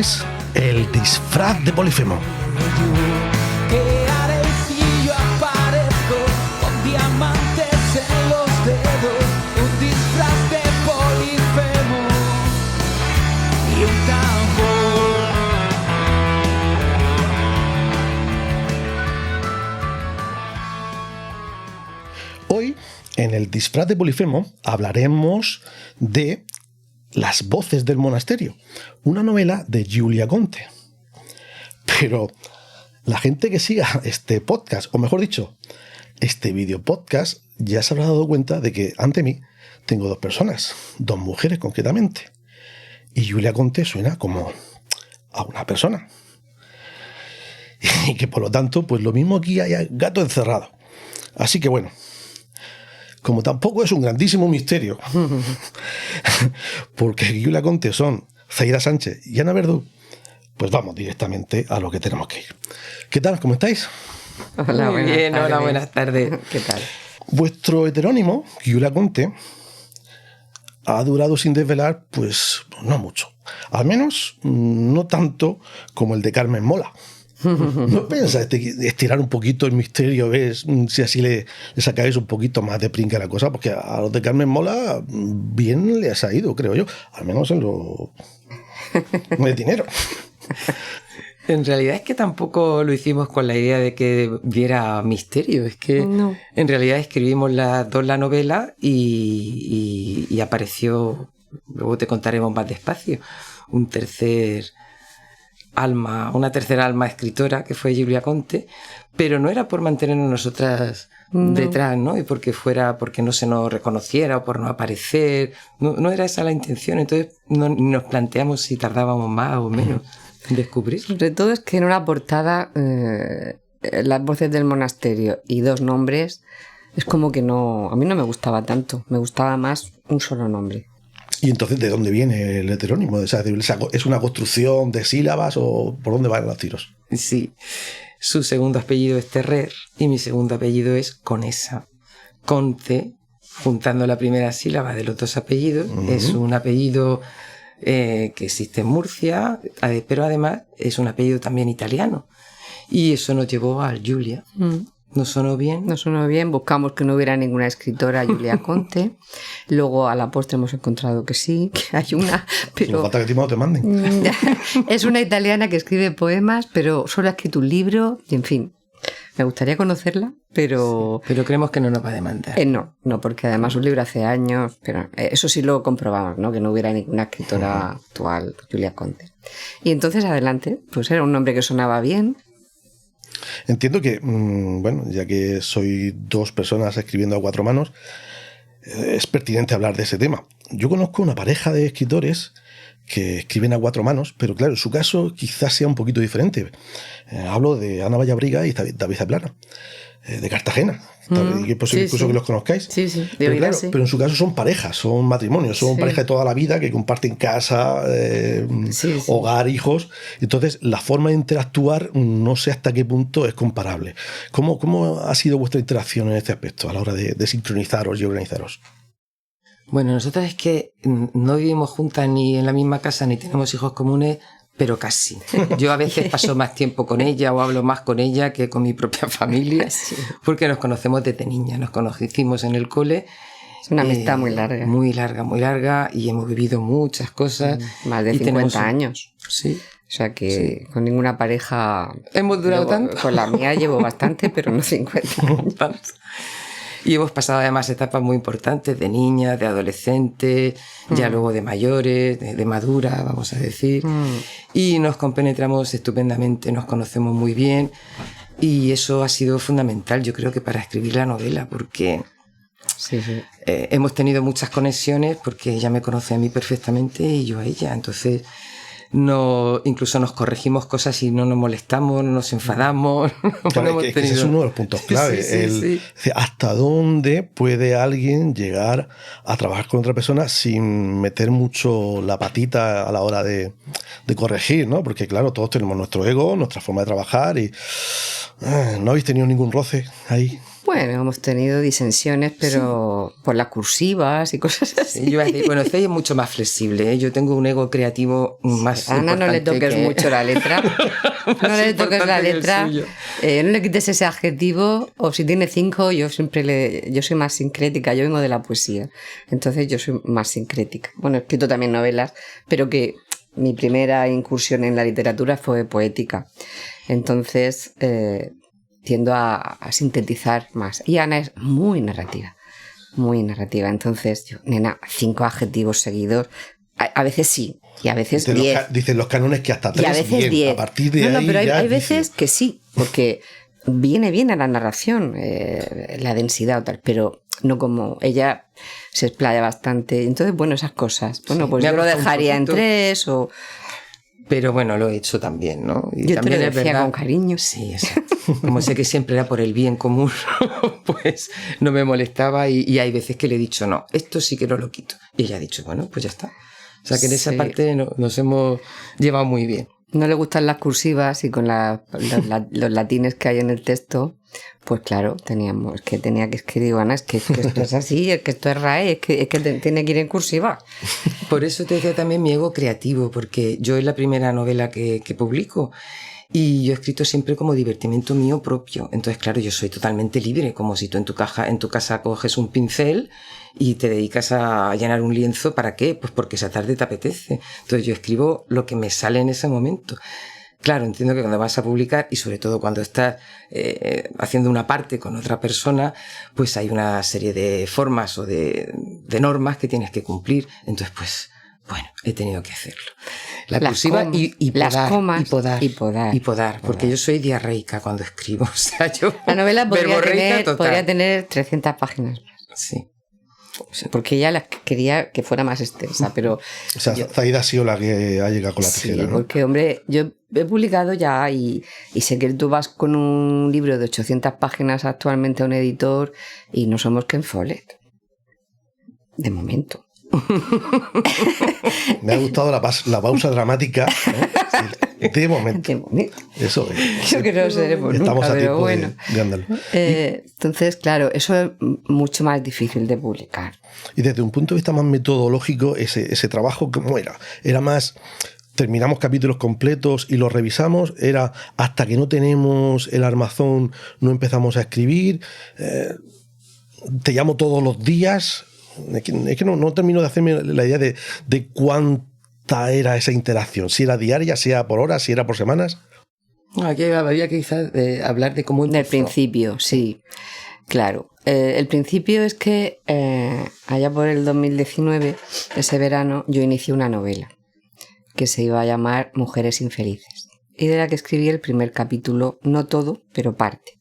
es El disfraz de Polifemo. Que haré si yo aparezco con diamantes en los dedos, un disfraz de Polifemo y un tambor. Hoy, en El disfraz de Polifemo, hablaremos de Las voces del monasterio, una novela de Giulia Conte. Pero la gente que siga este podcast, o mejor dicho, este video podcast, ya se habrá dado cuenta de que ante mí tengo dos personas, dos mujeres concretamente. Y Giulia Conte suena como a una persona. Y que por lo tanto, pues lo mismo aquí hay gato encerrado. Así que bueno, como tampoco es un grandísimo misterio, porque Giulia Conte son Zaira Sánchez y Ana Verdú, pues vamos directamente a lo que tenemos que ir. ¿Qué tal? ¿Cómo estáis? Hola, Muy bien, tardes. hola, buenas tardes. ¿Qué tal? Vuestro heterónimo, Giulia Conte, ha durado sin desvelar, pues no mucho. Al menos no tanto como el de Carmen Mola. ¿No pensáis estirar un poquito el misterio, ves si así le sacáis un poquito más de pringa la cosa? Porque a los de Carmen Mola bien les ha ido, creo yo, al menos en lo de dinero. En realidad es que tampoco lo hicimos con la idea de que viera misterio, es que No. en realidad escribimos las dos la novela y apareció, luego te contaremos más despacio, una tercera alma escritora que fue Giulia Conte, pero no era por mantenernos nosotras detrás, ¿no? Y porque no se nos reconociera o por no aparecer, no era esa la intención, entonces nos planteamos si tardábamos más o menos en descubrir. Sobre todo es que en una portada las voces del monasterio y dos nombres es como que no, a mí no me gustaba tanto, me gustaba más un solo nombre. ¿Y entonces de dónde viene el heterónimo? O sea, ¿es una construcción de sílabas o por dónde van los tiros? Sí, su segundo apellido es Terrer y mi segundo apellido es Conesa. Conte, juntando la primera sílaba de los dos apellidos, es un apellido que existe en Murcia, pero además es un apellido también italiano. Y eso nos llevó al Giulia. ¿Nos sonó bien? Nos sonó bien, buscamos que no hubiera ninguna escritora Giulia Conte, luego a la postre hemos encontrado que sí, que hay una, No pero falta que a ti no te manden. es una italiana que escribe poemas, pero solo ha escrito un libro y en fin, me gustaría conocerla, pero... Pero creemos que no nos va a demandar. No, porque además un libro hace años, pero eso sí lo comprobamos, ¿no? Que no hubiera ninguna escritora actual, Giulia Conte. Y entonces adelante, pues era un nombre que sonaba bien. Entiendo que, bueno, ya que soy dos personas escribiendo a cuatro manos, es pertinente hablar de ese tema. Yo conozco una pareja de escritores que escriben a cuatro manos, pero claro, en su caso quizás sea un poquito diferente. Hablo de Ana Vallabriga y David Zaplana, de Cartagena. Y es posible incluso que los conozcáis. Sí, de pero, oídas, claro, sí. pero en su caso son parejas, son matrimonios, son parejas de toda la vida que comparten casa, hogar, hijos. Entonces, la forma de interactuar no sé hasta qué punto es comparable. ¿Cómo ha sido vuestra interacción en este aspecto a la hora de sincronizaros y organizaros? Bueno, nosotras es que no vivimos juntas ni en la misma casa ni tenemos hijos comunes, pero casi. Yo a veces paso más tiempo con ella o hablo más con ella que con mi propia familia, porque nos conocemos desde niña, nos conocimos en el cole. Es una amistad muy larga. Muy larga y hemos vivido muchas cosas. Más de 50 años. Sí. O sea que con ninguna pareja... ¿Hemos durado tanto? Con la mía llevo bastante, pero no 50 años. Y hemos pasado además etapas muy importantes de niñas, de adolescentes, ya luego de mayores, de madura, vamos a decir. Y nos compenetramos estupendamente, nos conocemos muy bien. Y eso ha sido fundamental, yo creo que para escribir la novela, porque hemos tenido muchas conexiones, porque ella me conoce a mí perfectamente y yo a ella. Entonces, incluso nos corregimos cosas y no nos molestamos, no nos enfadamos. Claro, que ese es uno de los puntos clave. ¿Hasta dónde puede alguien llegar a trabajar con otra persona sin meter mucho la patita a la hora de corregir, ¿no? Porque claro, todos tenemos nuestro ego, nuestra forma de trabajar y ¿no habéis tenido ningún roce ahí? Bueno, hemos tenido disensiones, pero por las cursivas y cosas así. Yo iba a decir, bueno, Fey es mucho más flexible, ¿eh? Yo tengo un ego creativo más Ana, no le toques que... mucho la letra. No le toques la letra. No le quites ese adjetivo. O si tiene 5, yo soy más sincrética. Yo vengo de la poesía. Entonces yo soy más sincrética. Bueno, he escrito también novelas, pero que mi primera incursión en la literatura fue poética. Entonces... tiendo a sintetizar más. Y Ana es muy narrativa. Entonces, yo, nena, 5 adjetivos seguidos. A veces sí, y a veces 10. Dicen los cánones que hasta 3. Y a veces 10. A partir de ahí pero hay ya veces que sí, porque viene bien a la narración, la densidad o tal, pero no como ella se explaya bastante. Entonces, bueno, esas cosas. Bueno, pues yo lo dejaría en 3 o... Pero bueno, lo he hecho también, ¿no? Y yo también te lo decía con cariño. Sí, exacto. Como sé que siempre era por el bien común, pues no me molestaba y hay veces que le he dicho, no, esto sí que no lo quito. Y ella ha dicho, bueno, pues ya está. O sea que en esa parte nos hemos llevado muy bien. No le gustan las cursivas y con los latines que hay en el texto, pues claro, tenía que escribir, Ana, es que esto es así, es que esto es RAE, es que tiene que ir en cursiva. Por eso te decía también mi ego creativo, porque yo es la primera novela que publico y yo he escrito siempre como divertimento mío propio. Entonces, claro, yo soy totalmente libre, como si tú en tu casa coges un pincel y te dedicas a llenar un lienzo. ¿Para qué? Pues porque esa tarde te apetece. Entonces yo escribo lo que me sale en ese momento. Claro, entiendo que cuando vas a publicar y sobre todo cuando estás haciendo una parte con otra persona, pues hay una serie de formas o de normas que tienes que cumplir. Entonces, pues, bueno, he tenido que hacerlo. La cursiva y podar, porque yo soy diarreica cuando escribo. O sea, yo la novela podría tener 300 páginas. Sí. Porque ella quería que fuera más extensa, pero... O sea, Zaida ha sido la que ha llegado con la tijera, sí, ¿no? porque, hombre, yo he publicado ya y sé que tú vas con un libro de 800 páginas actualmente a un editor y no somos Ken Follett. De momento. Me ha gustado la pausa dramática, ¿no? De momento. De momento. Eso es. Yo creo que no seremos Estamos nunca, a pero tiempo bueno. de andar. Entonces, claro, eso es mucho más difícil de publicar. Y desde un punto de vista más metodológico, ese trabajo, ¿cómo era? Era más... Terminamos capítulos completos y los revisamos. Era hasta que no tenemos el armazón, no empezamos a escribir. Te llamo todos los días. Es que no termino de hacerme la idea de cuánta era esa interacción. Si era diaria, si era por horas, si era por semanas. Aquí habría que quizás hablar de cómo empezó. Del principio, sí. Claro. El principio es que allá por el 2019, ese verano, yo inicié una novela que se iba a llamar Mujeres Infelices. Y de la que escribí el primer capítulo, no todo, pero parte.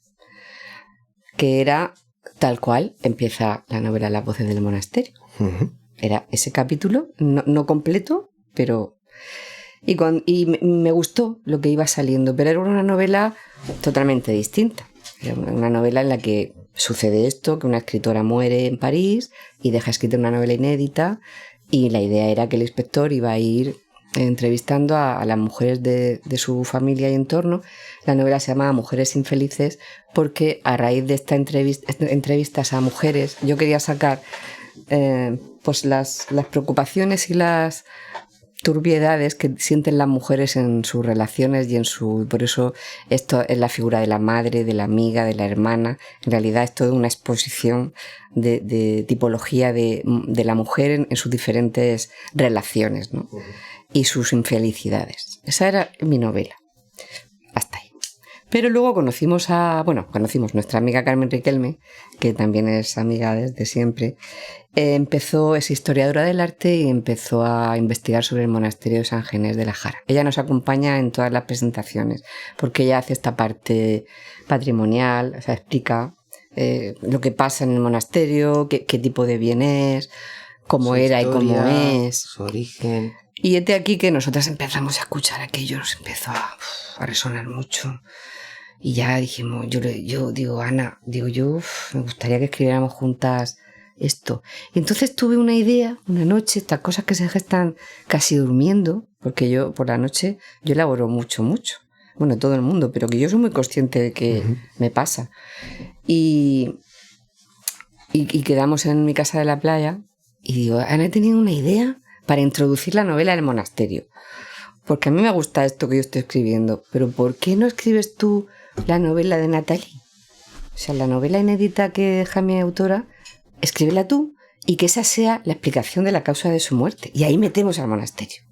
Que era tal cual empieza la novela Las voces del monasterio. Uh-huh. Era ese capítulo, no completo, pero... Y me gustó lo que iba saliendo, pero era una novela totalmente distinta. Era una novela en la que sucede esto, que una escritora muere en París y deja escrita una novela inédita, y la idea era que el inspector iba a ir entrevistando a las mujeres de su familia y entorno. La novela se llama Mujeres Infelices porque a raíz de esta entrevistas a mujeres yo quería sacar pues las preocupaciones y las turbiedades que sienten las mujeres en sus relaciones y por eso esto es la figura de la madre, de la amiga, de la hermana. En realidad es toda una exposición de tipología de la mujer en sus diferentes relaciones, ¿no? Y sus infelicidades. Esa era mi novela. Hasta ahí. Pero luego conocimos nuestra amiga Carmen Riquelme, que también es amiga desde siempre. Es historiadora del arte y empezó a investigar sobre el monasterio de San Genés de la Jara. Ella nos acompaña en todas las presentaciones, porque ella hace esta parte patrimonial, o sea, explica lo que pasa en el monasterio, qué tipo de bien es, cómo era y cómo es. Su origen. Y este aquí que nosotras empezamos a escuchar aquello, nos empezó a resonar mucho. Y ya dijimos, yo digo, Ana, me gustaría que escribiéramos juntas esto. Y entonces tuve una idea, una noche, estas cosas que se gestan casi durmiendo, porque yo por la noche yo elaboro mucho. bueno, todo el mundo, pero que yo soy muy consciente de que me pasa. Y quedamos en mi casa de la playa y digo, Ana, he tenido una idea para introducir la novela del monasterio. Porque a mí me gusta esto que yo estoy escribiendo, pero ¿por qué no escribes tú la novela de Natalie? O sea, la novela inédita que deja mi autora, escríbela tú y que esa sea la explicación de la causa de su muerte. Y ahí metemos al monasterio.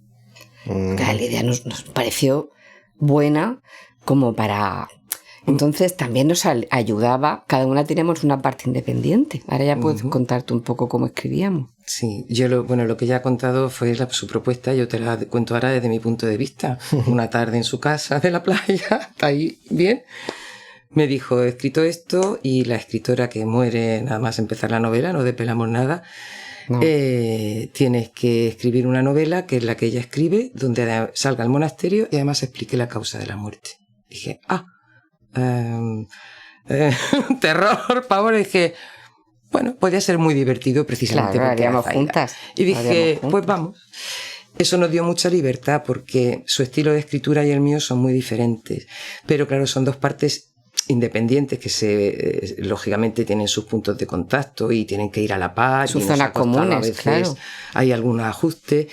La idea nos pareció buena como para... Entonces también nos ayudaba, cada una teníamos una parte independiente. Ahora ya puedes contarte un poco cómo escribíamos. Sí, yo lo que ella ha contado fue su propuesta, yo te la cuento ahora desde mi punto de vista. Una tarde en su casa de la playa, está ahí bien, me dijo, he escrito esto, y la escritora que muere nada más empezar la novela, no depelamos nada, no. Tienes que escribir una novela que es la que ella escribe, donde salga el monasterio y además explique la causa de la muerte. Dije, terror, pavor, dije, bueno, podría ser muy divertido precisamente claro, porque haríamos juntas. Y dije, pues vamos. Eso nos dio mucha libertad porque su estilo de escritura y el mío son muy diferentes. Pero claro, son dos partes independientes que lógicamente tienen sus puntos de contacto y tienen que ir a la par. Sus zonas comunes, a veces claro. Hay algún ajuste.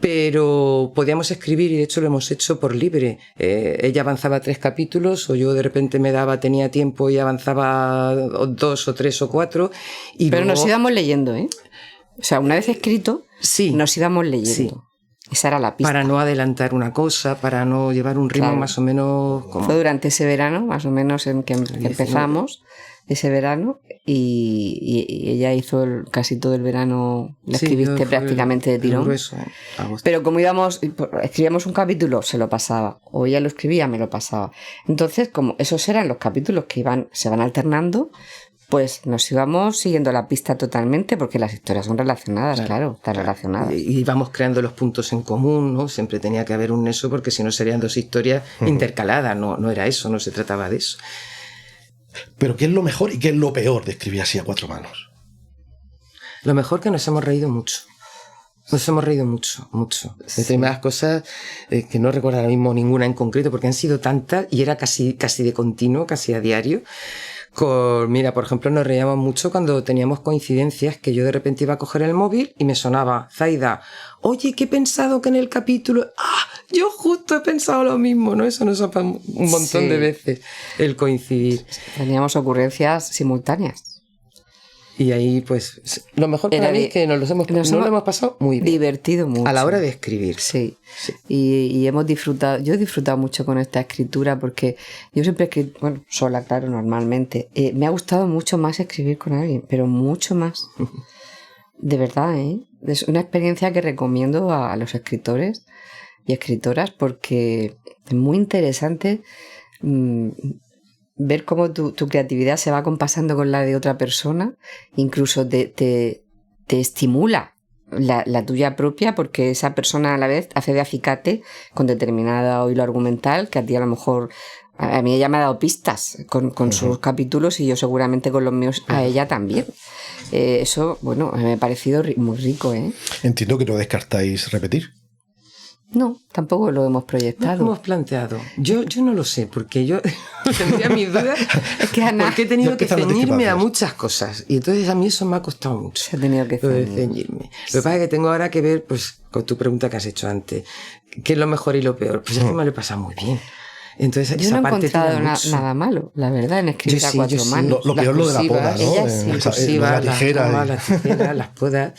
Pero podíamos escribir, y de hecho lo hemos hecho por libre. Ella avanzaba 3 capítulos, o yo de repente tenía tiempo y avanzaba 2 o 3 o 4. Pero luego... nos íbamos leyendo, ¿eh? O sea, una vez escrito, sí, nos íbamos leyendo. Sí. Esa era la pista. Para no adelantar una cosa, para no llevar un ritmo más o menos... Fue durante ese verano, más o menos, en que empezamos ese verano, y ella hizo casi todo el verano, la escribiste prácticamente de tirón. Grueso, pero como escribíamos un capítulo, se lo pasaba, o ella lo escribía, me lo pasaba. Entonces, como esos eran los capítulos que se van alternando, pues nos íbamos siguiendo la pista totalmente, porque las historias son relacionadas, claro, están relacionadas. Y íbamos creando los puntos en común, ¿no? Siempre tenía que haber un nexo, porque si no serían 2 historias intercaladas, no era eso, no se trataba de eso. Pero ¿qué es lo mejor y qué es lo peor de escribir así a 4 manos? Lo mejor que nos hemos reído mucho. Nos hemos reído mucho, mucho. Sí. Determinadas cosas que no recuerdo ahora mismo ninguna en concreto, porque han sido tantas y era casi de continuo, casi a diario. Mira, por ejemplo, nos reíamos mucho cuando teníamos coincidencias, que yo de repente iba a coger el móvil y me sonaba, Zaida, oye, que he pensado que en el capítulo... yo justo he pensado lo mismo, ¿no? Eso nos ha pasado un montón de veces, el coincidir. Teníamos ocurrencias simultáneas. Y ahí, pues, lo mejor para mí es que nos lo hemos pasado muy bien. Divertido mucho. A la hora de escribir. Sí. Y hemos disfrutado, yo he disfrutado mucho con esta escritura, porque yo siempre he escrito, sola, claro, normalmente. Me ha gustado mucho más escribir con alguien, pero mucho más. De verdad, ¿eh? Es una experiencia que recomiendo a los escritores y escritoras, porque es muy interesante ver cómo tu creatividad se va compasando con la de otra persona, incluso te estimula la tuya propia, porque esa persona a la vez hace de acicate con determinado hilo argumental que a ti a lo mejor... A mí ella me ha dado pistas con sus capítulos, y yo seguramente con los míos a ella también. Eso, me ha parecido muy rico, ¿eh? Entiendo que no descartáis repetir. No, tampoco lo hemos proyectado. Lo hemos planteado. Yo no lo sé, porque yo tendría mis dudas. Es que Ana, porque he tenido que ceñirme a muchas cosas. Y entonces a mí eso me ha costado mucho. Se ha tenido que ceñirme. Lo que pasa es que tengo ahora que ver, pues, con tu pregunta que has hecho antes, ¿qué es lo mejor y lo peor? Pues es que me lo he pasado muy bien. Entonces, yo esa no he parte encontrado nada malo, la verdad, en escribir a 4 manos. Lo peor lo de la poda, ¿no? La tijera. Las tijeras, las podas.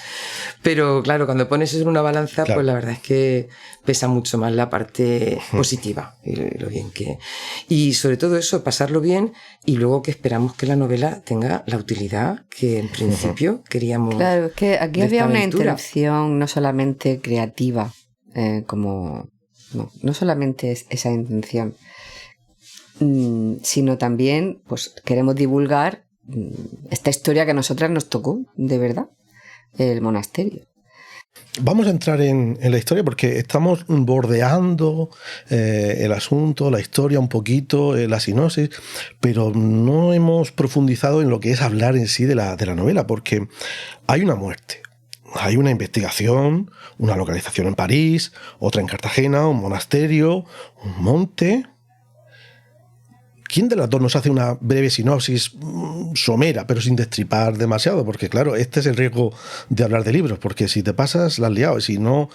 Pero claro, cuando pones eso en una balanza, pues la verdad es que pesa mucho más la parte positiva. Y lo bien que... Y sobre todo eso, pasarlo bien, y luego que esperamos que la novela tenga la utilidad que en principio queríamos. Claro, es que aquí había una intención no solamente creativa, No solamente es esa intención, sino también pues queremos divulgar esta historia que a nosotras nos tocó, de verdad, el monasterio. Vamos a entrar en la historia, porque estamos bordeando el asunto, la historia un poquito, la sinopsis, pero no hemos profundizado en lo que es hablar en sí de la novela, porque hay una muerte. Hay una investigación, una localización en París, otra en Cartagena, un monasterio, un monte, ¿quién de las dos nos hace una breve sinopsis somera, pero sin destripar demasiado? Porque claro, este es el riesgo de hablar de libros, porque si te pasas, la has liado, y si no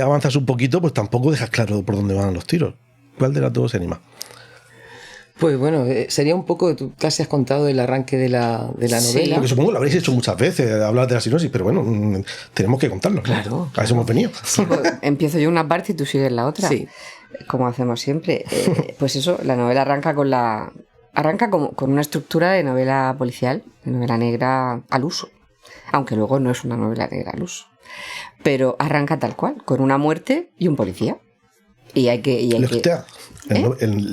avanzas un poquito, pues tampoco dejas claro por dónde van los tiros. ¿Cuál de las dos se anima? Pues bueno, sería un poco, tú casi has contado el arranque de la novela. Porque supongo que lo habréis hecho muchas veces, hablar de la sinopsis, pero bueno, tenemos que contarlo. Claro. A eso hemos venido. Sí, pues, empiezo yo una parte y tú sigues la otra. Sí. Como hacemos siempre. Pues eso, la novela arranca con una estructura de novela policial, de novela negra al uso. Aunque luego no es una novela negra al uso. Pero arranca tal cual, con una muerte y un policía. Y hay que... El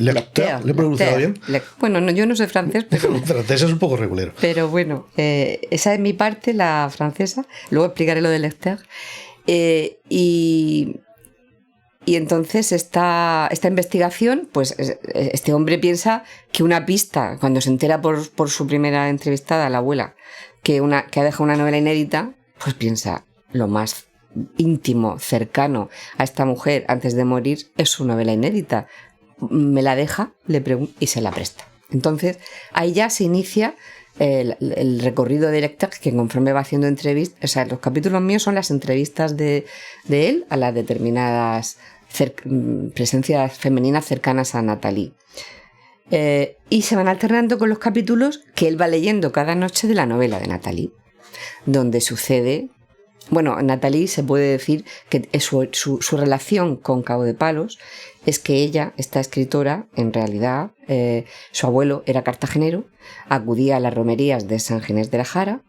lecteur, ¿le he pronunciado bien? Bueno, yo no sé francés, pero... El francés es un poco regulero. Pero bueno, esa es mi parte, la francesa. Luego explicaré lo del lecteur. Y entonces esta investigación, pues este hombre piensa que una pista, cuando se entera por su primera entrevistada, la abuela, que ha dejado una novela inédita, pues piensa lo más íntimo, cercano a esta mujer antes de morir es su novela inédita. Me la deja, le pregunto y se la presta. Entonces ahí ya se inicia el recorrido de lector, que conforme va haciendo entrevistas, o sea, los capítulos míos son las entrevistas de él a las determinadas presencias femeninas cercanas a Nathalie. Y se van alternando con los capítulos que él va leyendo cada noche de la novela de Nathalie, donde sucede... Bueno, Nathalie se puede decir que su relación con Cabo de Palos es que ella, esta escritora, en realidad, su abuelo era cartagenero, acudía a las romerías de San Ginés de la Jara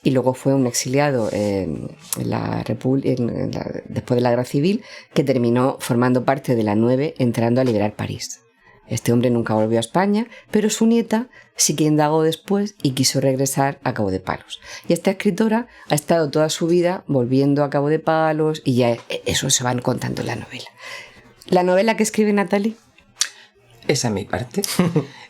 y luego fue un exiliado después de la Guerra Civil, que terminó formando parte de la 9, entrando a liberar París. Este hombre nunca volvió a España, pero su nieta sí que indagó después y quiso regresar a Cabo de Palos. Y esta escritora ha estado toda su vida volviendo a Cabo de Palos y ya eso se van contando en la novela. ¿La novela que escribe Nathalie? Esa es mi parte.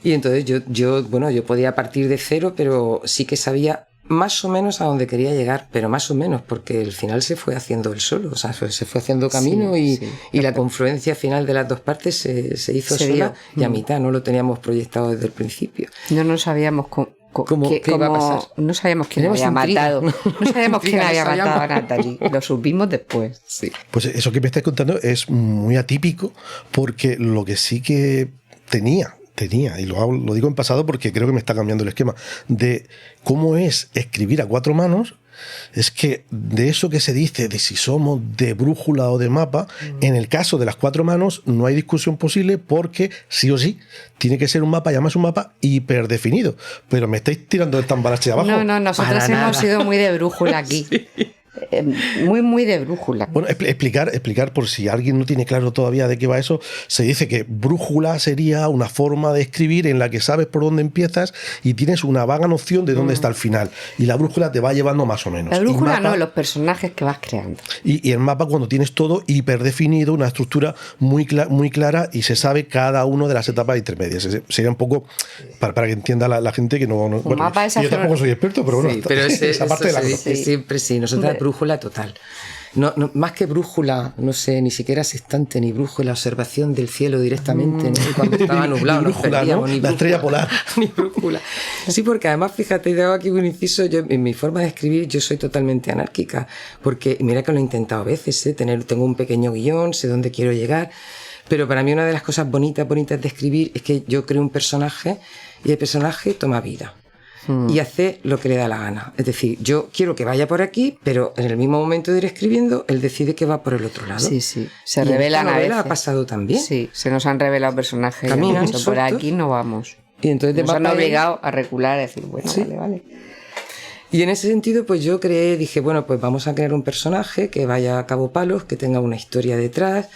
Y entonces yo podía partir de cero, pero sí que sabía más o menos a dónde quería llegar, pero más o menos, porque el final se fue haciendo él solo, o sea, se fue haciendo camino y la confluencia final de las dos partes se hizo sola y a mitad, no lo teníamos proyectado desde el principio. No sabíamos ¿qué iba a pasar? No sabíamos quién había matado. No sabíamos quién había matado a Nathalie. Lo supimos después. Sí. Pues eso que me estáis contando es muy atípico, porque lo que sí que tenía, y lo digo en pasado porque creo que me está cambiando el esquema, de cómo es escribir a cuatro manos, es que de eso que se dice de si somos de brújula o de mapa, en el caso de las cuatro manos no hay discusión posible, porque sí o sí tiene que ser un mapa, y además un mapa hiperdefinido. Pero me estáis tirando el tambarache de abajo. No, nosotros hemos sido muy de brújula aquí. Sí. Muy de brújula. Bueno, explicar por si alguien no tiene claro todavía de qué va eso. Se dice que brújula sería una forma de escribir en la que sabes por dónde empiezas y tienes una vaga noción de dónde está el final, y la brújula te va llevando más o menos. La brújula no, los personajes que vas creando. Y el mapa, cuando tienes todo hiperdefinido, una estructura muy clara, y se sabe cada una de las etapas intermedias. Sería un poco para que entienda la gente que no bueno, mapa es yo tampoco soy experto, pero bueno, sí, pero esa parte de la dice siempre, sí. Nosotros brújula total. No, más que brújula, no sé, ni siquiera sextante ni brújula, observación del cielo directamente, ¿no? Cuando estaba nublado, ni brújula, ¿no? Ni la estrella polar. Ni brújula. Sí, porque además, fíjate, te hago aquí un inciso, yo en mi forma de escribir yo soy totalmente anárquica, porque mira que lo he intentado a veces, tengo un pequeño guión, sé dónde quiero llegar, pero para mí una de las cosas bonitas de escribir es que yo creo un personaje y el personaje toma vida. Y hace lo que le da la gana. Es decir, yo quiero que vaya por aquí, pero en el mismo momento de ir escribiendo, él decide que va por el otro lado. Sí. Se revelan a veces. Ha pasado también. Sí, se nos han revelado personajes. Caminan por aquí no vamos. Y entonces nos han obligado a recular, a decir, bueno, sí. Vale. Y en ese sentido, pues yo dije, bueno, pues vamos a crear un personaje que vaya a Cabo Palos, que tenga una historia detrás.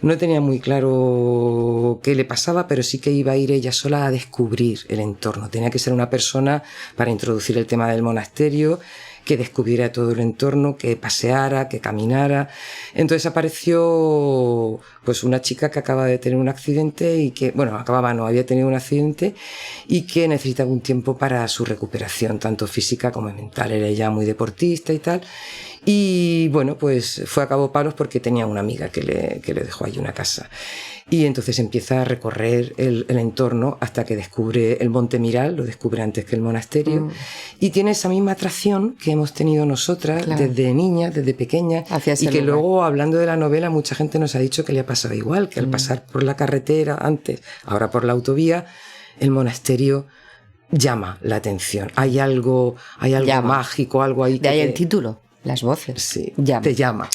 No tenía muy claro qué le pasaba, pero sí que iba a ir ella sola a descubrir el entorno. Tenía que ser una persona para introducir el tema del monasterio, que descubriera todo el entorno, que paseara, que caminara. Entonces apareció pues una chica que acaba de tener un accidente y que, había tenido un accidente y que necesitaba un tiempo para su recuperación, tanto física como mental. Era ella muy deportista y tal. Y bueno, pues fue a Cabo Palos porque tenía una amiga que le dejó allí una casa. Y entonces empieza a recorrer el entorno hasta que descubre el Monte Miral, lo descubre antes que el monasterio, y tiene esa misma atracción que hemos tenido nosotras desde niñas, desde pequeñas, Hacia ese y que lugar. luego, hablando de la novela, mucha gente nos ha dicho que le ha pasado igual, que al pasar por la carretera antes, ahora por la autovía, el monasterio llama la atención. Hay algo Llama. mágico, algo ahí De ahí que el título, las voces. sí, Llama. te llama.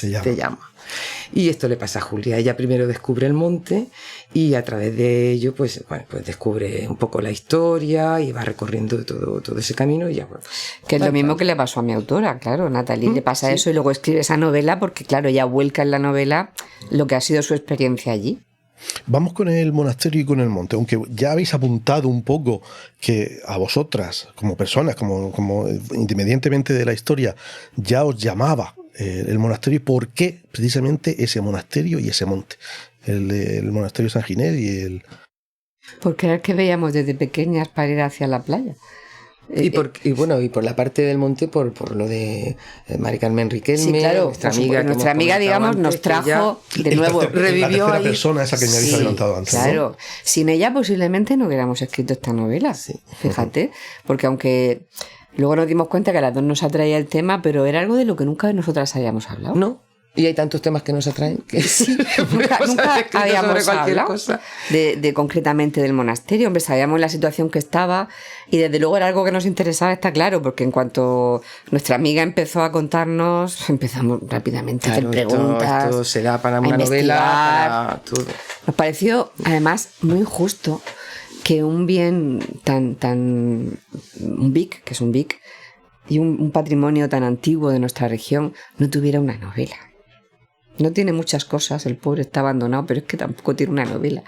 Y esto le pasa a Julia. Ella primero descubre el monte y a través de ello pues descubre un poco la historia y va recorriendo todo ese camino y ya bueno, Que es lo mismo que le pasó a mi autora, claro. Natalie le pasa sí. eso y luego escribe esa novela porque, claro, ella vuelca en la novela lo que ha sido su experiencia allí. Vamos con el monasterio y con el monte, aunque ya habéis apuntado un poco que a vosotras, como personas, como independientemente de la historia, ya os llamaba el monasterio. ¿Por qué precisamente ese monasterio y ese monte? El monasterio de San Ginés y el... Porque era el que veíamos desde pequeñas para ir hacia la playa. y por la parte del monte por lo de Mari Carmen Riquelme, Sí, claro, nuestra por amiga, supuesto, nuestra amiga, digamos, nos trajo de nuevo. revivió la tercera ahí. persona esa que me habéis Sí, adelantado antes, ¿no? claro. Sin ella posiblemente no hubiéramos escrito esta novela. Sí. Fíjate, porque aunque luego nos dimos cuenta que a las dos nos atraía el tema, pero era algo de lo que nunca nosotras habíamos hablado. No, y hay tantos temas que nos atraen que Nunca podemos haber escrito sobre habíamos cualquier hablado cosa. de concretamente del monasterio. Hombre, sabíamos la situación que estaba y desde luego era algo que nos interesaba, está claro, porque en cuanto nuestra amiga empezó a contarnos, empezamos rápidamente a hacer Claro, preguntas. esto se da para a una novela, investigar. para todo. Nos pareció, además, muy injusto que un bien un BIC, que es un BIC, y un patrimonio tan antiguo de nuestra región no tuviera una novela. No tiene muchas cosas, el pobre está abandonado, pero es que tampoco tiene una novela.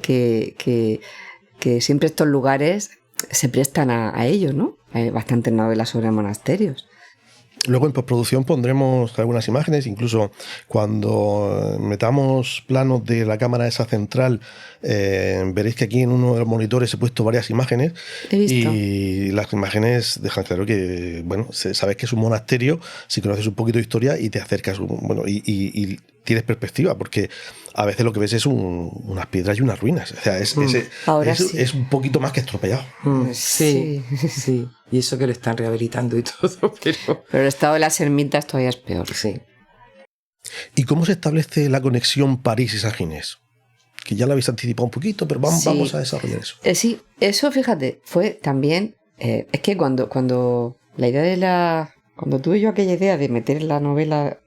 Que siempre estos lugares se prestan a ello, ¿no? Hay bastantes novelas sobre monasterios. Luego en postproducción pondremos algunas imágenes, incluso cuando metamos planos de la cámara esa central, veréis que aquí en uno de los monitores he puesto varias imágenes. He visto. Y las imágenes dejan claro que, bueno, sabes que es un monasterio, si conoces un poquito de historia y te acercas, bueno, y tienes perspectiva, porque a veces lo que ves es unas piedras y unas ruinas. O sea, Ahora sí. es un poquito más que estropeado. Sí. Y eso que lo están rehabilitando y todo, pero... Pero el estado de las ermitas todavía es peor. Sí. ¿Y cómo se establece la conexión París y San Ginés? Que ya lo habéis anticipado un poquito, pero Sí. vamos a desarrollar eso. Sí, eso, fíjate, fue también... es que cuando la idea de la... Cuando tuve yo aquella idea de meter la novela,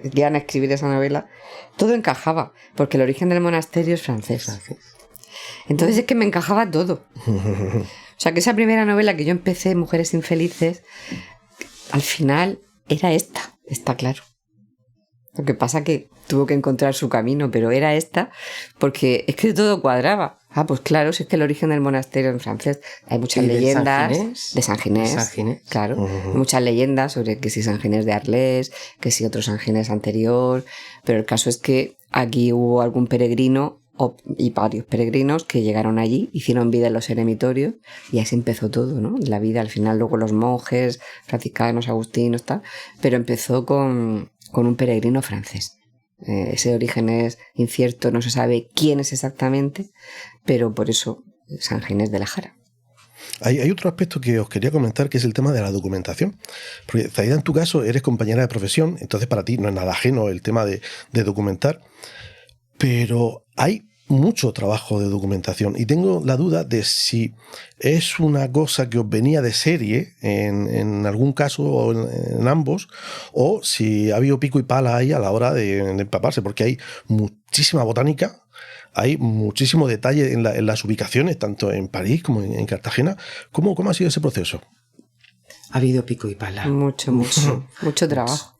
Diana escribir esa novela, todo encajaba, porque el origen del monasterio es francés. Entonces es que me encajaba todo. O sea, que esa primera novela que yo empecé, Mujeres Infelices, al final era esta, está claro. Lo que pasa que tuvo que encontrar su camino, pero era esta, porque es que todo cuadraba. Ah, pues claro, si es que el origen del monasterio en francés, hay muchas ¿Y de leyendas San Ginés? de San Ginés, De San Ginés. claro, hay muchas leyendas sobre que si San Ginés de Arles, que si otro San Ginés anterior, pero el caso es que aquí hubo algún peregrino y varios peregrinos que llegaron allí, hicieron vida en los eremitorios y así empezó todo, ¿no? La vida, al final luego los monjes, franciscanos, agustinos, tal, pero empezó con un peregrino francés. Ese origen es incierto, no se sabe quién es exactamente, pero por eso San Ginés de la Jara. Hay otro aspecto que os quería comentar, que es el tema de la documentación. Porque, Zaida, en tu caso, eres compañera de profesión, entonces para ti no es nada ajeno el tema de documentar, pero hay mucho trabajo de documentación y tengo la duda de si es una cosa que os venía de serie en algún caso o en ambos, o si ha habido pico y pala ahí a la hora de empaparse, porque hay muchísima botánica, hay muchísimo detalle en las ubicaciones, tanto en París como en Cartagena. ¿Cómo ha sido ese proceso? Ha habido pico y pala. Mucho trabajo.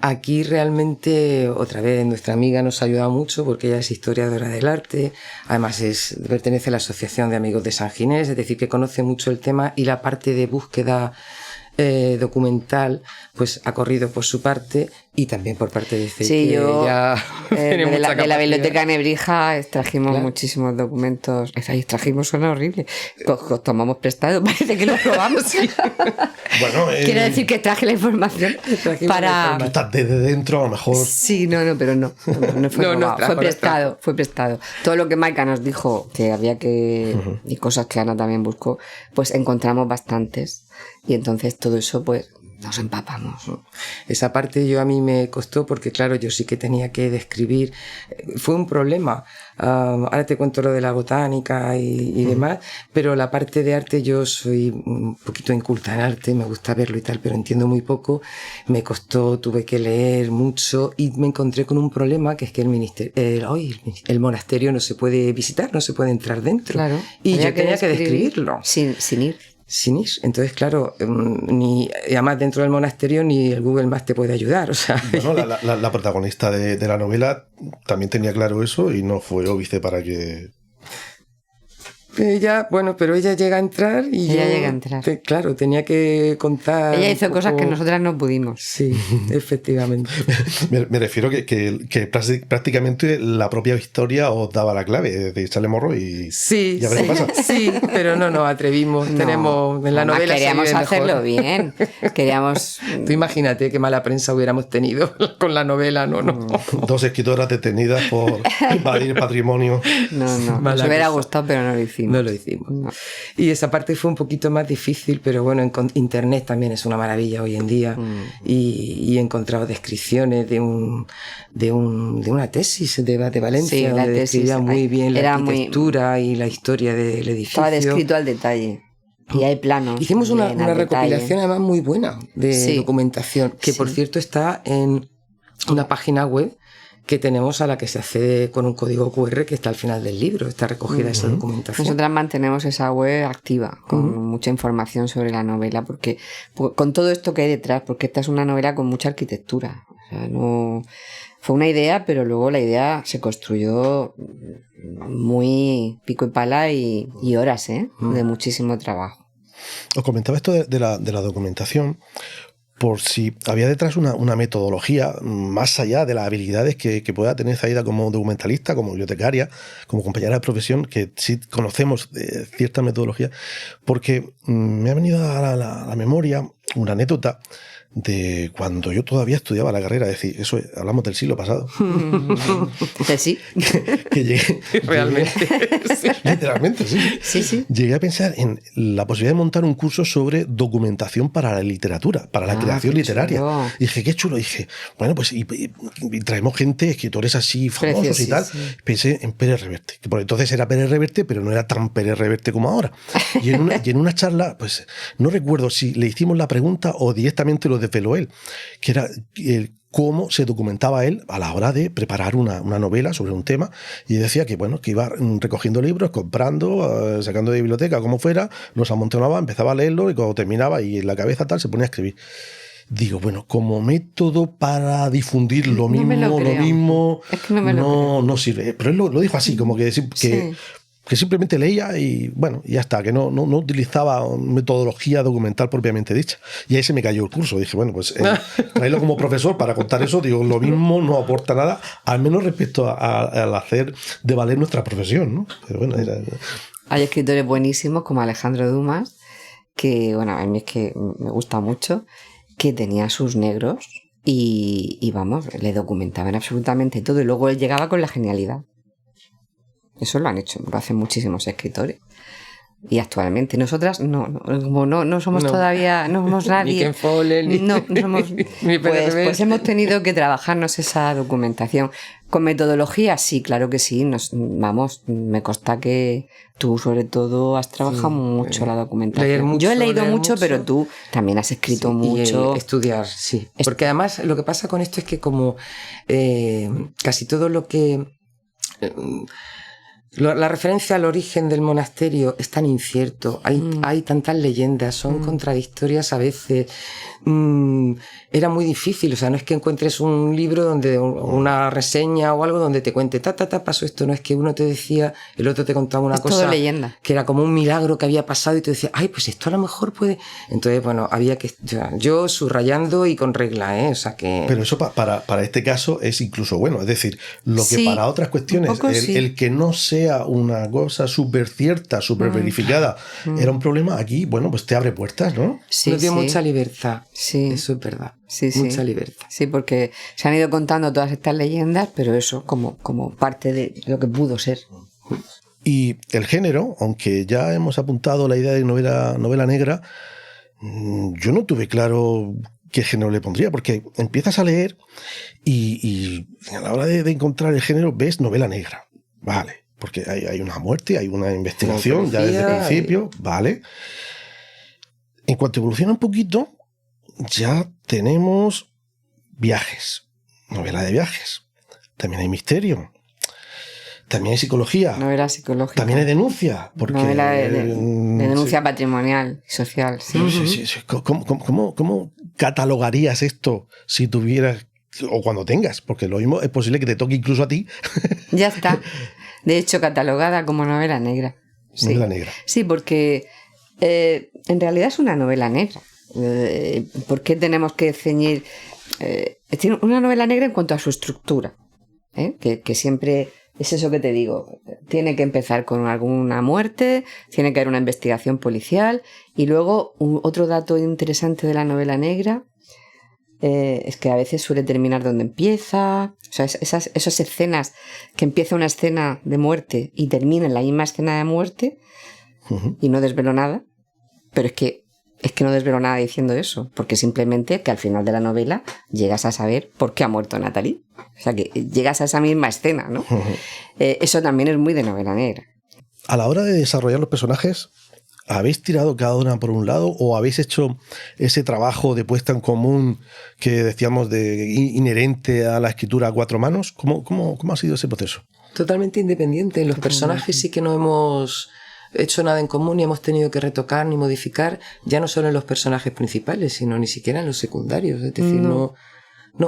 Aquí realmente, otra vez, nuestra amiga nos ha ayudado mucho porque ella es historiadora del arte, además pertenece a la Asociación de Amigos de San Ginés, es decir, que conoce mucho el tema y la parte de búsqueda documental, pues ha corrido por su parte y también por parte de CEIC. Sí, yo Tiene de mucha la capacidad. Biblioteca Nebrija extrajimos Claro. muchísimos documentos. Extrajimos suena horrible. Tomamos prestado, parece que lo probamos. Bueno, Quiero decir que traje la información Trajimos la para... tú estás desde dentro, a lo mejor. Sí, no, pero no fue No, robado, trajo, fue prestado. Todo lo que Maika nos dijo que había que, y cosas que Ana también buscó, pues encontramos bastantes. Y entonces todo eso, pues, nos empapamos. Esa parte a mí me costó porque, claro, yo sí que tenía que describir. Fue un problema. Ahora te cuento lo de la botánica y demás, pero la parte de arte yo soy un poquito inculta en arte, me gusta verlo y tal, pero entiendo muy poco. Me costó, tuve que leer mucho y me encontré con un problema que es que el monasterio no se puede visitar, no se puede entrar dentro. Claro. Y yo tenía que describirlo. Sin ir. Sin ir. Entonces, claro, además dentro del monasterio ni el Google Maps te puede ayudar. O sea, Bueno, la protagonista de la novela también tenía claro eso y no fue óbice para que... pero ella llega a entrar y Ella yo, llega a entrar. claro, tenía que contar. Ella un hizo cosas poco- que nosotras no pudimos. Sí, efectivamente. Me refiero que prácticamente la propia historia os daba la clave de echarle morro y... Sí, y a ver qué pasa. sí, pero no atrevimos. No, Tenemos en la además novela se queríamos vive mejor. hacerlo bien. Queríamos... Tú imagínate qué mala prensa hubiéramos tenido con la novela, no. 2 escritoras detenidas por invadir patrimonio. No, nos Mala hubiera cosa. gustado, pero no lo hicimos. No lo hicimos. No. Y esa parte fue un poquito más difícil, pero bueno, Internet también es una maravilla hoy en día. Y he encontrado descripciones de una tesis de Valencia, Sí, la donde tesis, describía muy bien la era muy- arquitectura y la historia del edificio. Estaba descrito al detalle. Y hay planos. Hicimos una también al recopilación detalle. además muy buena de Sí. documentación, que por Sí. cierto está en una página web que tenemos a la que se accede con un código QR que está al final del libro, está recogida esa documentación. Nosotras mantenemos esa web activa, con mucha información sobre la novela, porque con todo esto que hay detrás, porque esta es una novela con mucha arquitectura. O sea, no fue una idea, pero luego la idea se construyó muy pico y pala y horas, de muchísimo trabajo. Os comentaba esto de la documentación por si había detrás una metodología más allá de las habilidades que pueda tener Zaida como documentalista, como bibliotecaria, como compañera de profesión, que sí conocemos cierta metodología, porque me ha venido a la memoria una anécdota de cuando yo todavía estudiaba la carrera, es decir, eso hablamos del siglo pasado, Sí, que llegué, Realmente. Sí. literalmente, sí. sí, sí. Llegué a pensar en la posibilidad de montar un curso sobre documentación para la literatura, para la creación qué literaria. chulo. Y dije, qué chulo. Dije, bueno, pues y traemos gente, escritores así famosos y tal. Preciosísimo. Pensé en Pérez Reverte, que por entonces era Pérez Reverte, pero no era tan Pérez Reverte como ahora. Y en una charla, pues no recuerdo si le hicimos la pregunta o directamente lo desveló él, que era cómo se documentaba él a la hora de preparar una novela sobre un tema, y decía que bueno, que iba recogiendo libros, comprando, sacando de biblioteca, como fuera, los amontonaba, empezaba a leerlo y cuando terminaba y en la cabeza tal se ponía a escribir. Digo, bueno, como método para difundir lo No me lo creo. mismo, Es que no me lo creo. no sirve. Pero él lo dijo así, como que Sí. que simplemente leía y bueno, y ya está, que no utilizaba metodología documental propiamente dicha. Y ahí se me cayó el curso. Dije, bueno, pues traerlo como profesor para contar eso, digo, lo mismo no aporta nada, al menos respecto al hacer de valer nuestra profesión, ¿no? Pero bueno, Hay escritores buenísimos como Alejandro Dumas, que bueno, a mí es que me gusta mucho, que tenía sus negros y vamos, le documentaban absolutamente todo y luego él llegaba con la genialidad. Eso lo han hecho, lo hacen muchísimos escritores. Y actualmente nosotras como no somos No. todavía, no somos nadie. Ni Ken Follett, ni- no somos. ni Pérez pues Reverte. hemos tenido que trabajarnos esa documentación. Con metodología, sí, claro que sí. Me consta que tú, sobre todo, has trabajado mucho la documentación. leer mucho, Yo he leído leer mucho, mucho. pero tú también has escrito Sí, mucho. y estudiar, sí. Porque además lo que pasa con esto es que como casi todo lo que La referencia al origen del monasterio es tan incierto, hay tantas leyendas, son contradictorias a veces. Era muy difícil, o sea, no es que encuentres un libro donde una reseña o algo donde te cuente pasó esto, no es que uno te decía, el otro te contaba una es cosa todo leyenda. que era como un milagro que había pasado y tú decías, ay, pues esto a lo mejor puede. Entonces, bueno, había que, yo subrayando y con regla, o sea que. Pero eso para este caso es incluso bueno, es decir, lo que Sí, para otras cuestiones, un poco sí. el que no sea una cosa súper cierta, súper verificada, era un problema, aquí, bueno, pues te abre puertas, ¿no? Sí, Nos dio sí. mucha libertad. Sí. Eso es verdad. Sí, sí. Mucha libertad. Sí, porque se han ido contando todas estas leyendas, pero eso como parte de lo que pudo ser. Y el género, aunque ya hemos apuntado la idea de novela negra, yo no tuve claro qué género le pondría, porque empiezas a leer y a la hora de encontrar el género ves novela negra, vale, porque hay una muerte, hay una investigación ya desde el principio, vale. En cuanto evoluciona un poquito, ya tenemos viajes, novela de viajes, también hay misterio, también hay psicología, Novela psicológica. también hay denuncia, porque Novela de denuncia patrimonial y social. Sí. Sí. ¿Cómo catalogarías esto si tuvieras, o cuando tengas? Porque lo mismo es posible que te toque incluso a ti. Ya está. De hecho, catalogada como novela negra. Sí. Novela negra. Sí, porque en realidad es una novela negra. ¿Por qué tenemos que ceñir? Tiene una novela negra en cuanto a su estructura, que siempre es eso que te digo. Tiene que empezar con alguna muerte, tiene que haber una investigación policial y luego otro dato interesante de la novela negra es que a veces suele terminar donde empieza. O sea, esas escenas que empieza una escena de muerte y termina en la misma escena de muerte y no desvelo nada, pero es que no desvelo nada diciendo eso, porque simplemente que al final de la novela llegas a saber por qué ha muerto Natalie. O sea, que llegas a esa misma escena, ¿no? Eso también es muy de novela negra. A la hora de desarrollar los personajes, ¿habéis tirado cada una por un lado o habéis hecho ese trabajo de puesta en común que decíamos inherente a la escritura a cuatro manos? ¿Cómo ha sido ese proceso? Totalmente independiente. Los personajes sí que no hemos hecho nada en común ni hemos tenido que retocar ni modificar, ya no solo en los personajes principales, sino ni siquiera en los secundarios. Es decir, no,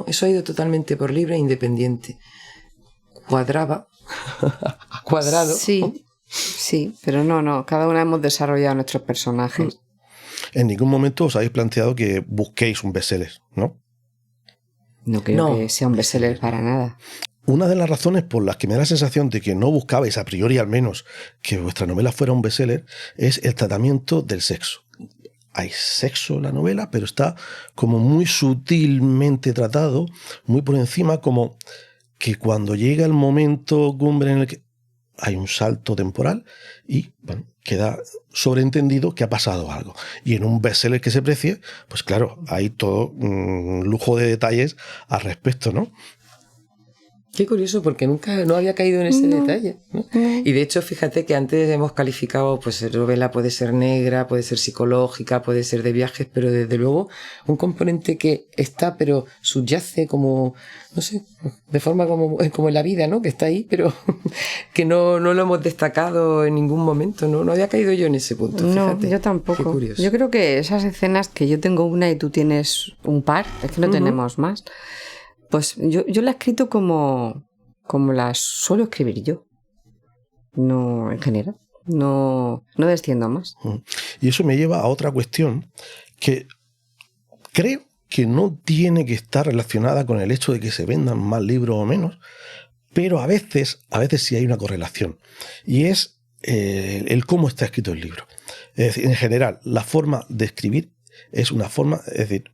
eso ha ido totalmente por libre e independiente. Cuadrado. Sí, pero no. Cada una hemos desarrollado nuestros personajes. En ningún momento os habéis planteado que busquéis un bestseller, ¿no? No creo que sea un bestseller para nada. Una de las razones por las que me da la sensación de que no buscabais, a priori al menos, que vuestra novela fuera un bestseller, es el tratamiento del sexo. Hay sexo en la novela, pero está como muy sutilmente tratado, muy por encima, como que cuando llega el momento cumbre en el que hay un salto temporal y, bueno, queda sobreentendido que ha pasado algo. Y en un bestseller que se precie, pues claro, hay todo lujo de detalles al respecto, ¿no? Qué curioso, porque nunca no había caído en ese detalle, ¿no? Y de hecho, fíjate que antes hemos calificado, pues novela puede ser negra, puede ser psicológica, puede ser de viajes, pero desde luego un componente que está, pero subyace como, no sé, de forma como en la vida, ¿no? Que está ahí, pero que no lo hemos destacado en ningún momento, ¿no? No había caído yo en ese punto, fíjate. No, yo tampoco. Qué curioso. Yo creo que esas escenas que yo tengo una y tú tienes un par, es que no tenemos más. Pues yo la he escrito como las suelo escribir yo. No, en general. No desciendo más. Y eso me lleva a otra cuestión que creo que no tiene que estar relacionada con el hecho de que se vendan más libros o menos, pero a veces sí hay una correlación. Y es el cómo está escrito el libro. Es decir, en general, la forma de escribir es una forma, es decir,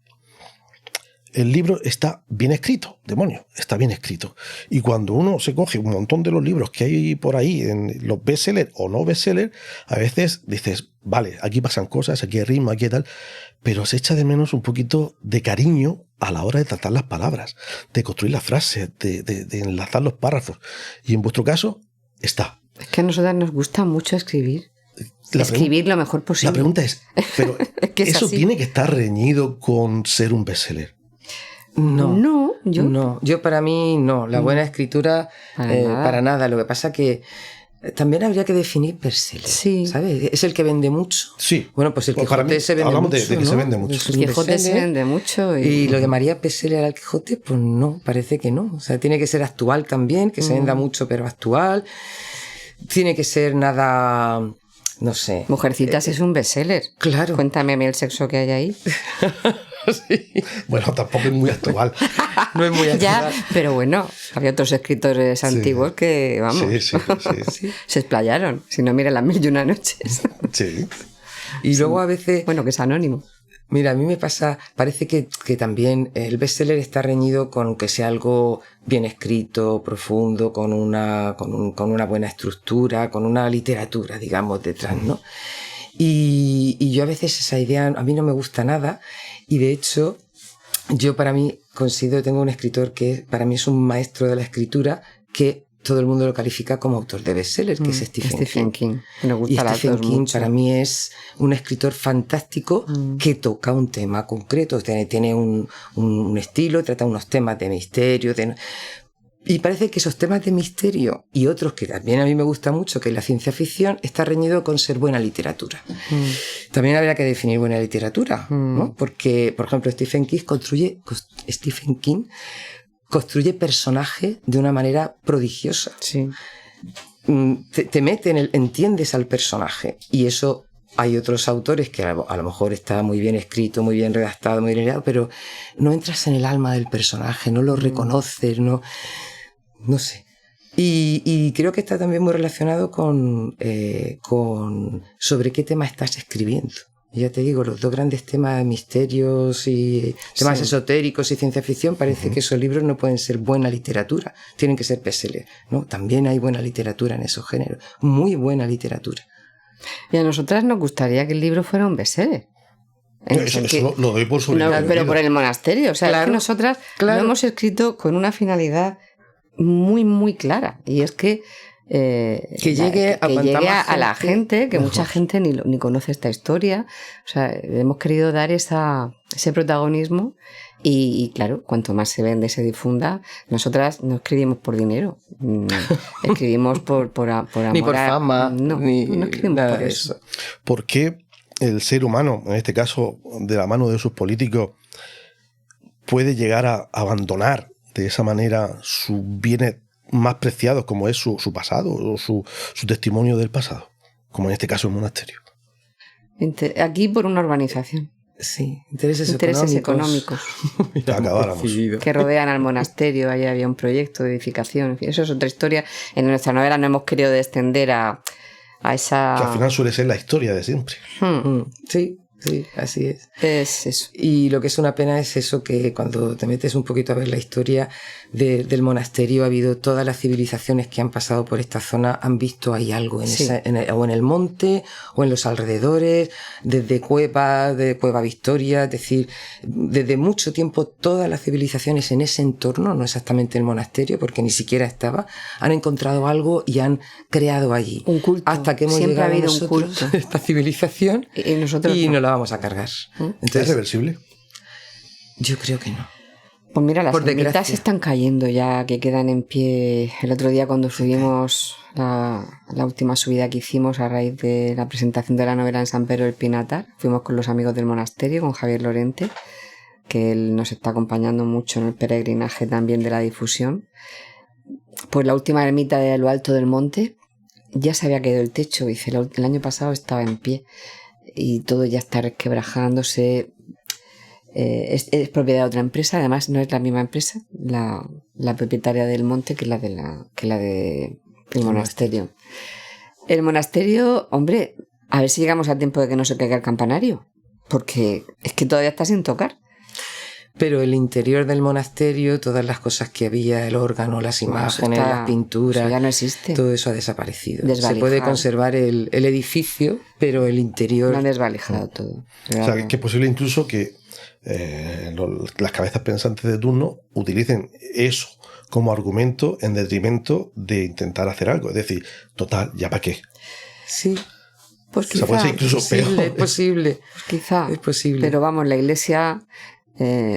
el libro está bien escrito, demonio, está bien escrito. Y cuando uno se coge un montón de los libros que hay por ahí, en los bestsellers o no bestsellers, a veces dices, vale, aquí pasan cosas, aquí hay ritmo, aquí hay tal, pero se echa de menos un poquito de cariño a la hora de tratar las palabras, de construir las frases, de enlazar los párrafos. Y en vuestro caso, está. Es que a nosotras nos gusta mucho escribir. Escribir lo mejor posible. La pregunta es, ¿pero es que es eso así. tiene que estar reñido con ser un bestseller? No, yo para mí no. La buena escritura para nada. Lo que pasa que También habría que definir bestseller, Sí. ¿sabes? ¿Es el que vende mucho? Sí. Bueno, pues el Pues para Quijote mí se vende hablamos mucho, de que ¿no? se vende mucho. Es El un Quijote se bestseller. vende mucho. Y lo llamaría bestseller al Quijote, pues no, parece que no. O sea, tiene que ser actual también, que se venda mucho, pero actual. Tiene que ser nada, no sé. Mujercitas es un bestseller. Claro. Cuéntame a mí el sexo que hay ahí. Sí. Bueno, tampoco es muy actual. No es muy Ya, actual. pero bueno, había otros escritores antiguos que, vamos, Sí. se explayaron. Si no, mira las 1001 noches. Sí. Y luego a veces, Bueno, que es anónimo. mira, a mí me pasa, parece que también el bestseller está reñido con que sea algo bien escrito, profundo, con una buena estructura, con una literatura, digamos, detrás, ¿no? Y yo a veces esa idea a mí no me gusta nada, y de hecho yo para mí tengo un escritor que para mí es un maestro de la escritura, que todo el mundo lo califica como autor de bestsellers, que es Stephen King. Me gusta Y las Stephen dos King mucho. para mí es un escritor fantástico que toca un tema concreto, tiene un estilo, trata unos temas de misterio, y parece que esos temas de misterio y otros que también a mí me gusta mucho, que es la ciencia ficción, está reñido con ser buena literatura. También habría que definir buena literatura, ¿no? Porque, por ejemplo, Stephen King construye personajes de una manera prodigiosa. Sí. Te mete entiendes al personaje, y eso hay otros autores que a lo mejor está muy bien escrito, muy bien redactado, muy bien ideado, pero no entras en el alma del personaje, no lo reconoces, no sé. Y creo que está también muy relacionado con sobre qué tema estás escribiendo. Ya te digo, los dos grandes temas, misterios y temas esotéricos y ciencia ficción, parece que esos libros no pueden ser buena literatura, tienen que ser bestseller, ¿no? También hay buena literatura en esos géneros, muy buena literatura. Y a nosotras nos gustaría que el libro fuera un bestseller. Eso lo doy por sobreentendido. Pero por el monasterio. O sea, Claro, es que nosotras claro. lo hemos escrito con una finalidad muy, muy clara. Y es que llegue a cuanta más a la gente, que mejor. mucha gente ni conoce esta historia. O sea, hemos querido dar ese protagonismo y claro, cuanto más se vende, se difunda. Nosotras no escribimos por dinero, escribimos por amor. Ni por fama, No escribimos nada por de eso. ¿Por qué el ser humano, en este caso de la mano de sus políticos, puede llegar a abandonar de esa manera sus bienes más preciados, como es su pasado o su testimonio del pasado, como en este caso el monasterio? Aquí por una urbanización. Sí, intereses Económicos Acabáramos. que rodean al monasterio. Ahí había un proyecto de edificación. En fin, eso es otra historia. En nuestra novela no hemos querido descender a esa... Que al final suele ser la historia de siempre. Sí, así es. Es eso. Y lo que es una pena es eso, que cuando te metes un poquito a ver la historia del monasterio, ha habido todas las civilizaciones que han pasado por esta zona, han visto ahí algo o en el monte o en los alrededores, desde de Cueva Victoria, es decir, desde mucho tiempo todas las civilizaciones en ese entorno, no exactamente el monasterio, porque ni siquiera estaba, han encontrado algo y han creado allí. Un culto. Hasta que hemos Siempre llegado ha habido nosotros un culto. a esta civilización Y nosotros y no. nos la vamos a cargar. ¿Es Entonces, reversible? yo creo que no. Pues mira, las Por ermitas desgracia. están cayendo ya, que quedan en pie. El otro día cuando subimos la última subida que hicimos a raíz de la presentación de la novela en San Pedro del Pinatar, fuimos con los amigos del monasterio, con Javier Lorente, que él nos está acompañando mucho en el peregrinaje también de la difusión. Pues la última ermita de lo alto del monte ya se había caído el techo, dice, el año pasado estaba en pie y todo ya está resquebrajándose. Es propiedad de otra empresa, además no es la misma empresa, la propietaria del monte, que la del monasterio. El monasterio, hombre, a ver si llegamos a tiempo de que no se caiga el campanario, porque es que todavía está sin tocar. Pero el interior del monasterio, todas las cosas que había, el órgano, las imágenes, las pinturas, eso ya no existe. todo eso ha desaparecido. Desvalijado. Se puede conservar el edificio, pero el interior... Lo han desvalijado todo. O sea, que es posible incluso que las cabezas pensantes de turno utilicen eso como argumento en detrimento de intentar hacer algo. Es decir, total, ¿ya para qué? Sí, pues O sea, puede ser incluso peor. Es posible. Quizá. Es posible. Pero vamos, la Iglesia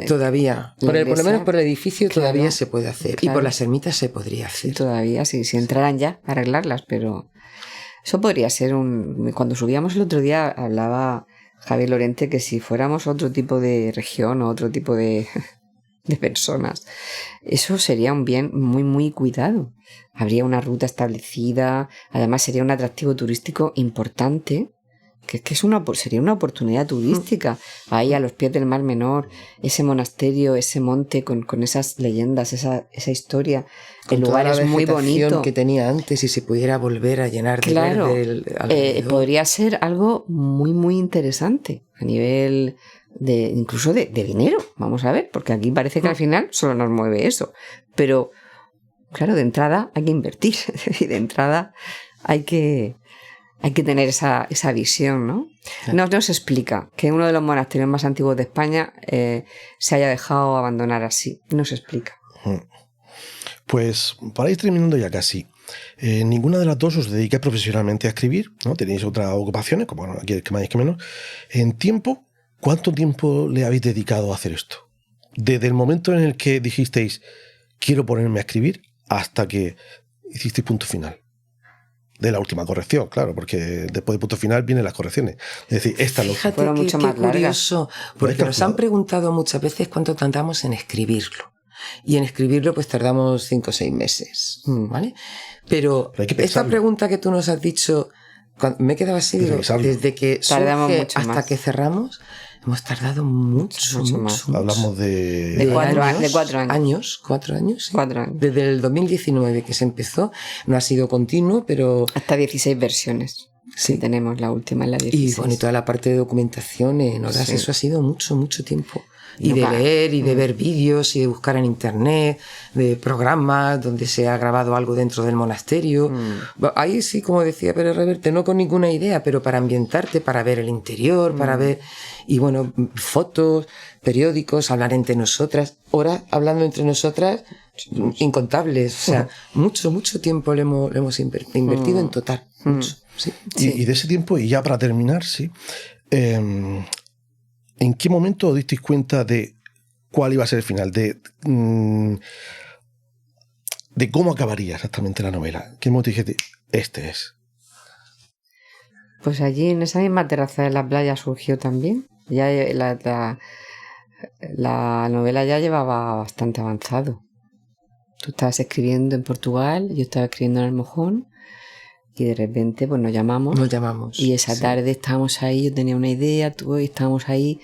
Todavía, la por lo iglesia, menos por el edificio claro, todavía se puede hacer. Y claro. por las ermitas se podría hacer. Todavía, sí, si entraran ya a arreglarlas, pero eso podría ser Cuando subíamos el otro día hablaba Javier Lorente que si fuéramos otro tipo de región o otro tipo de personas, eso sería un bien muy, muy cuidado. Habría una ruta establecida, además sería un atractivo turístico importante, que sería una oportunidad turística. Ahí a los pies del Mar Menor, ese monasterio, ese monte con esas leyendas, esa historia. Con El toda lugar la es muy vegetación bonito. que tenía antes y se pudiera volver a llenar de Claro, verde alrededor. podría ser algo muy, muy interesante a nivel incluso de dinero. Vamos a ver, porque aquí parece que al final solo nos mueve eso. Pero, claro, de entrada hay que invertir y de entrada hay que tener esa visión, ¿no? No se explica que uno de los monasterios más antiguos de España se haya dejado abandonar así. No se explica. Pues para ir terminando ya casi, ninguna de las dos os dedicáis profesionalmente a escribir, ¿no? Tenéis otras ocupaciones, como bueno, aquí que más que menos. En tiempo, ¿cuánto tiempo le habéis dedicado a hacer esto? Desde el momento en el que dijisteis, quiero ponerme a escribir, hasta que hicisteis punto final. De la última corrección, claro, porque después de punto final vienen las correcciones. Es decir, esta lo Fíjate fueron qué mucho más largas. curioso, porque nos han preguntado muchas veces cuánto tardamos en escribirlo. Y en escribirlo pues tardamos 5 o 6 meses, ¿vale? Pero hay que esta pensarlo. pregunta que tú nos has dicho, me he quedado así, Hay que digo, pensarlo. desde que Tardamos surge mucho hasta más. que cerramos, hemos tardado mucho más. hablamos de... De 4 años. 4 años. Sí. 4 años. Desde el 2019 que se empezó, no ha sido continuo, pero... Hasta 16 versiones. Sí. Tenemos la última en la 16. Y bueno, y toda la parte de documentación en horas, Sí. eso ha sido mucho, mucho tiempo. Y Nunca. de leer, y de ver vídeos, y de buscar en internet, de programas donde se ha grabado algo dentro del monasterio. Ahí sí, como decía Pérez Reverte, no con ninguna idea, pero para ambientarte, para ver el interior, para ver, y bueno, fotos, periódicos, hablar entre nosotras, horas hablando entre nosotras, incontables. O sea, mucho tiempo le hemos invertido en total. Mucho, sí. Y de ese tiempo, y ya para terminar, sí, ¿en qué momento os disteis cuenta de cuál iba a ser el final? De cómo acabaría exactamente la novela. ¿En qué momento dijiste, este es? Pues allí en esa misma terraza de la playa surgió también. Ya la novela ya llevaba bastante avanzado. Tú estabas escribiendo en Portugal, yo estaba escribiendo en Almojón y de repente pues nos llamamos. Y esa tarde estábamos ahí, yo tenía una idea, tú y estábamos ahí.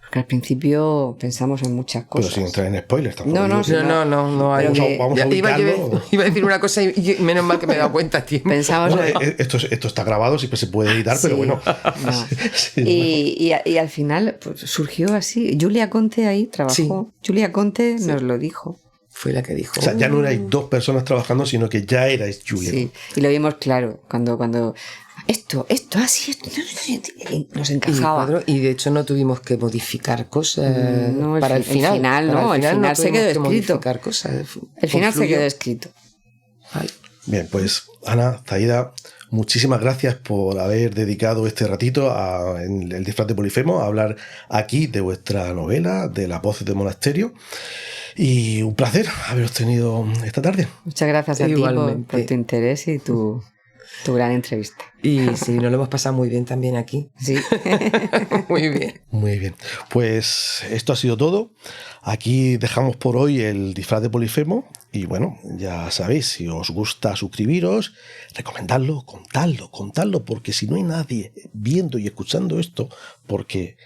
Porque al principio pensamos en muchas cosas. Pero sin entrar en spoilers tampoco. No, digo que- No hay. Vamos a Iba ubicarlo. a decir una cosa y menos mal que me he dado cuenta a tiempo. Pensamos Bueno, esto está grabado, siempre se puede editar, pero Sí, bueno. no. Sí, y al final pues, surgió así. Julia Conte ahí trabajó. Sí. Julia Conte nos lo dijo. Fue la que dijo. O sea, ya no erais dos personas trabajando, sino que ya erais Julia. Sí, y lo vimos claro. Cuando esto, así, nos encajaba. Y de hecho no tuvimos que modificar cosas No, para el final. no, el final se tuvimos quedó que escrito. modificar cosas. El final se Confluyó. quedó escrito. Vale. Bien, pues Ana, Zaida, muchísimas gracias por haber dedicado este ratito en el disfraz de Polifemo a hablar aquí de vuestra novela, de Las voces del monasterio. Y un placer haberos tenido esta tarde. Muchas gracias a ti Igualmente. por tu interés y tu gran entrevista. Y sí, nos lo hemos pasado muy bien también aquí. Sí. Muy bien. Muy bien. Pues esto ha sido todo. Aquí dejamos por hoy el disfraz de Polifemo. Y bueno, ya sabéis, si os gusta suscribiros, recomendadlo, contadlo, porque si no hay nadie viendo y escuchando esto, porque,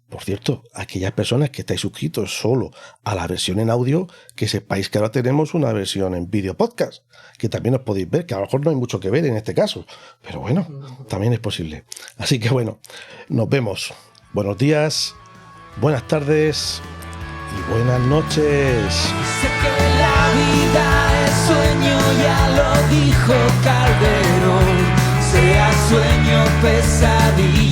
por cierto, aquellas personas que estáis suscritos solo a la versión en audio, que sepáis que ahora tenemos una versión en vídeo podcast, que también os podéis ver, que a lo mejor no hay mucho que ver en este caso, pero bueno, también es posible. Así que bueno, nos vemos. Buenos días, buenas tardes y buenas noches. Sé que la vida es sueño, ya lo dijo Calderón, sea sueño, pesadilla.